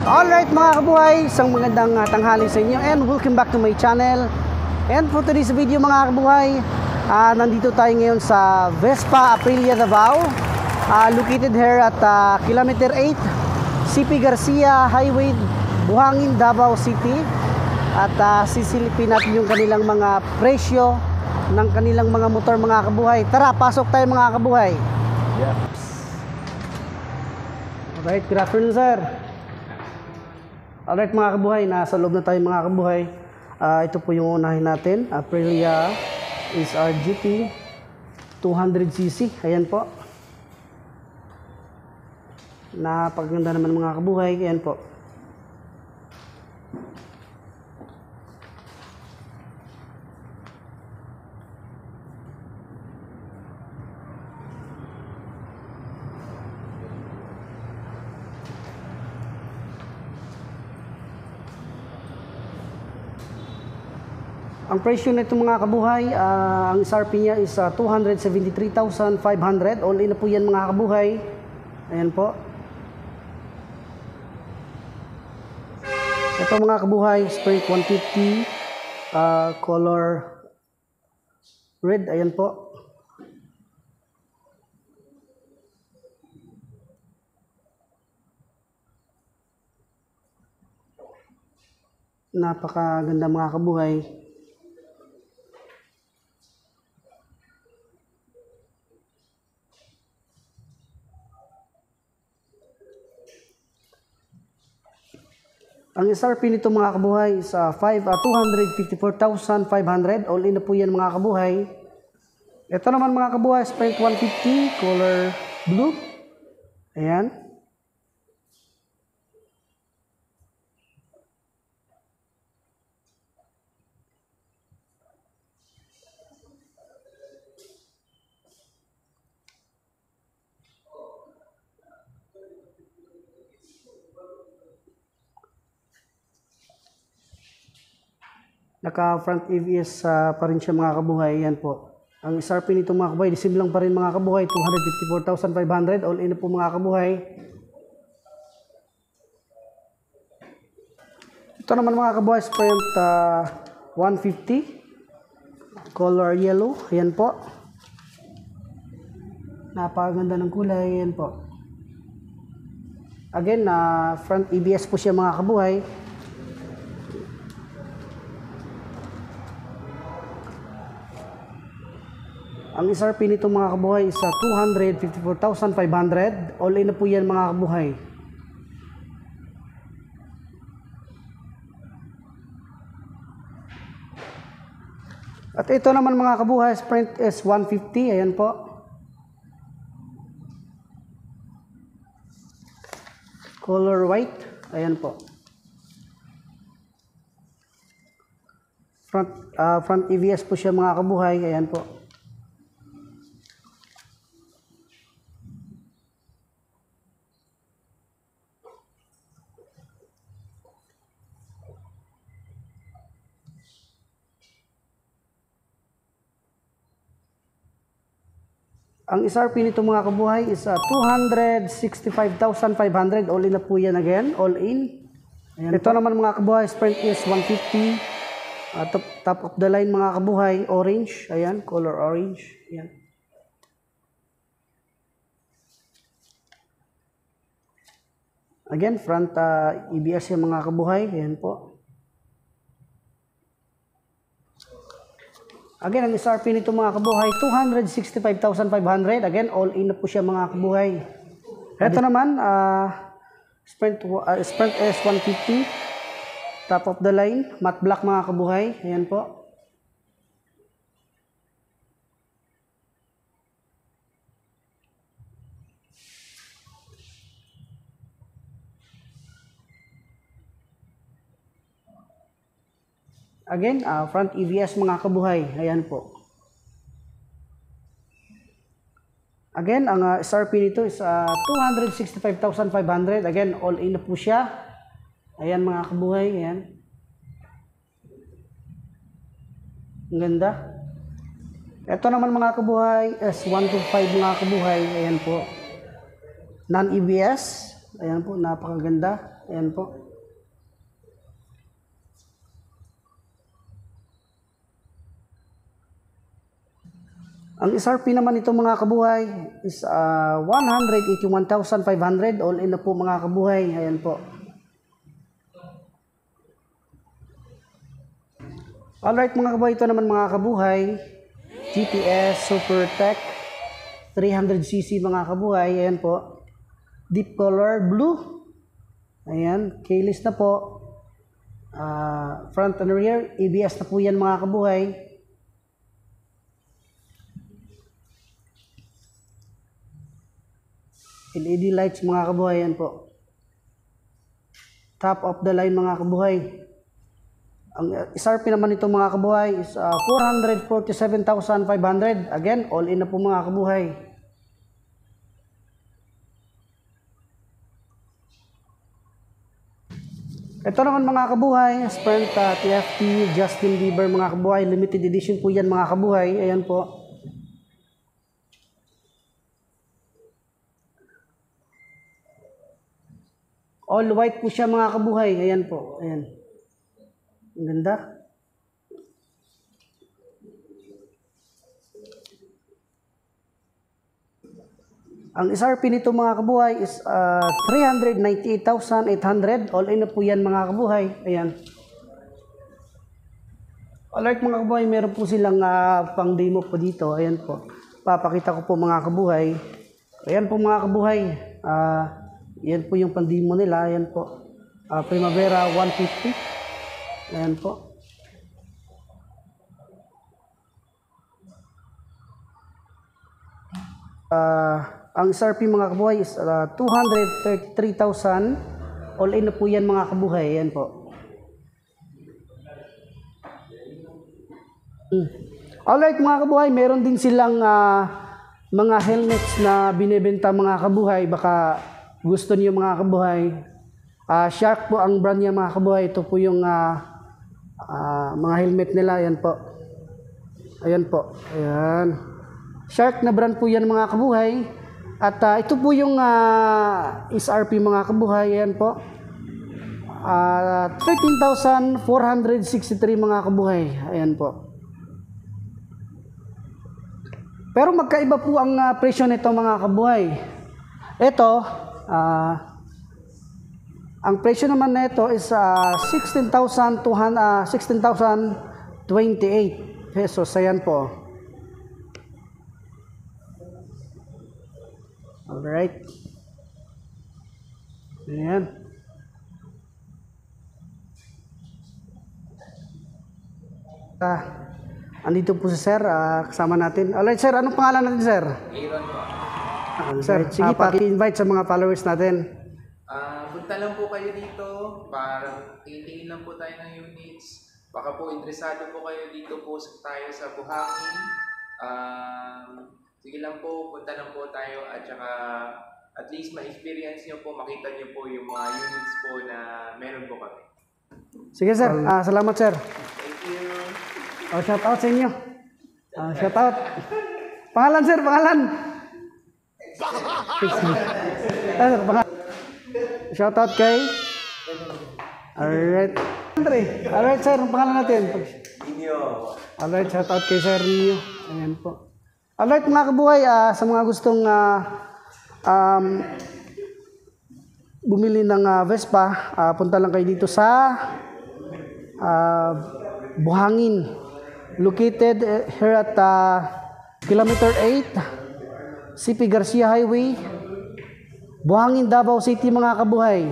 Alright mga kabuhay, isang magandang tanghali sa inyo and welcome back to my channel. And for today's video mga kabuhay, nandito tayo ngayon sa Vespa Aprilia Davao, located here at kilometer 8 CP Garcia Highway, Buhangin, Davao City. At sisilipin natin yung kanilang mga presyo ng kanilang mga motor mga kabuhay. Tara, pasok tayo mga kabuhay. Yeah. Alright, good afternoon sir. Alright mga kabuhay, nasa loob na tayo mga kabuhay. Ito po yung unahin natin, Aprilia SR GT 200cc. Ayan po. Napaganda naman mga kabuhay. Ayan po. Ang presyo nito mga kabuhay, ang SRP niya is 273,500. All in na po yan mga kabuhay. Ayan po. Ito mga kabuhay, Sprint 150, color red. Ayan po. Napakaganda mga kabuhay. Ang SRP nito mga kabuhay is 254,500. All in na po yan mga kabuhay. Ito naman mga kabuhay, Sprint 150, color blue. Ayan. Naka front ABS pa rin siya mga kabuhay. Yan po. Ang SRP nito mga kabuhay, disim lang pa rin mga kabuhay, 254,500. All in na po mga kabuhay. Ito naman mga kabuhay, Sprint 150, color yellow. Ayan po. Napakaganda ng kulay. Ayan po. Again, front ABS po siya mga kabuhay. Ang SRP nito mga kabuhay is 254,500. All in na po yan mga kabuhay. At ito naman mga kabuhay, Sprint S150. Ayan po. Color white. Ayan po. Front ABS po siya mga kabuhay. Ayan po. Ang SRP nito mga kabuhay is 265,500. All in na po yan again. All in. Ayan. Ito naman mga kabuhay, Sprint is 150. Top of the line mga kabuhay, orange. Ayan, color orange. Ayan. Again, front ABS yung mga kabuhay. Ayan po. Again, ang SRP nito mga kabuhay, 265,500. Again, all in na po siya mga kabuhay. Ito naman, Sprint S150. Top of the line, matte black mga kabuhay. Ayan po. Again, front ABS mga kabuhay. Ayan po. Again, ang SRP nito is 265,500. Again, all in na po siya. Ayan mga kabuhay. Ayan. Ang ganda. Ito naman mga kabuhay, S125 mga kabuhay. Ayan po. Non-EBS. Ayan po, napakaganda. Ayan po. Ang SRP naman ito mga kabuhay is 181,500 all in na po mga kabuhay. Ayan po. Alright mga kabuhay, ito naman mga kabuhay, GTS Super Tech 300cc mga kabuhay. Ayan po. Deep color blue. Ayan, keyless na po. Front and rear, ABS na po yan mga kabuhay. LED lights mga kabuhay, yan po. Top of the line mga kabuhay. Ang SRP naman ito mga kabuhay is 447,500. Again, all in na po mga kabuhay. Ito naman mga kabuhay, Sprint TFT Justin Bieber mga kabuhay. Limited edition po yan mga kabuhay. Ayan po. All white po siya mga kabuhay. Ayan po. Ayan. Ang ganda. Ang SRP nito mga kabuhay is 398,800. All in na po yan mga kabuhay. Ayan. Alright mga kabuhay, meron po silang pang demo po dito. Ayan po. Papakita ko po mga kabuhay. Ayan po mga kabuhay. Yan po yung pandemo nila. Ayan po. Primavera 150. Ayan po. Ang SRP mga kabuhay is 233,000. All in na po yan mga kabuhay. Ayan po. Alright mga kabuhay, meron din silang mga helmets na binebenta mga kabuhay. Baka gusto niyo mga kabuhay. Shark po ang brand niya mga kabuhay. Ito po yung mga helmet nila. Ayan po. Ayan po. Ayan. Shark na brand po yan mga kabuhay. At ito po yung SRP mga kabuhay. Ayan po. 13,463 mga kabuhay. Ayan po. Pero magkaiba po ang presyo nito mga kabuhay. Ito, ang presyo naman nito is 16,028 pesos. Ayan po. Alright. Ayan. Andito po si Sir, kasama natin. Alright Sir, anong pangalan natin Sir? Aaron po. Sir, sige, paki-invite sa mga followers natin. Punta lang po kayo dito para tingin lang po tayo ng units. Baka po interesado po kayo dito po tayo sa Buhangin. Sige lang po, punta lang po tayo at saka at least ma-experience nyo po, makita nyo po yung mga units po na meron po kami. Sige Sir, salamat Sir. Thank you. Shout out sa inyo. Shout out. Pangalan Sir, pangalan. Shout out kay. Alright. Alright Sir, ang pangalan natin. Alright, shout out kay Sir Nino. Ayan po. Alright mga kabuhay, sa mga gustong bumili ng Vespa, punta lang kayo dito sa Buhangin. Located here at Kilometer 8, CP Garcia Highway, Buhangin, Davao City mga kabuhay.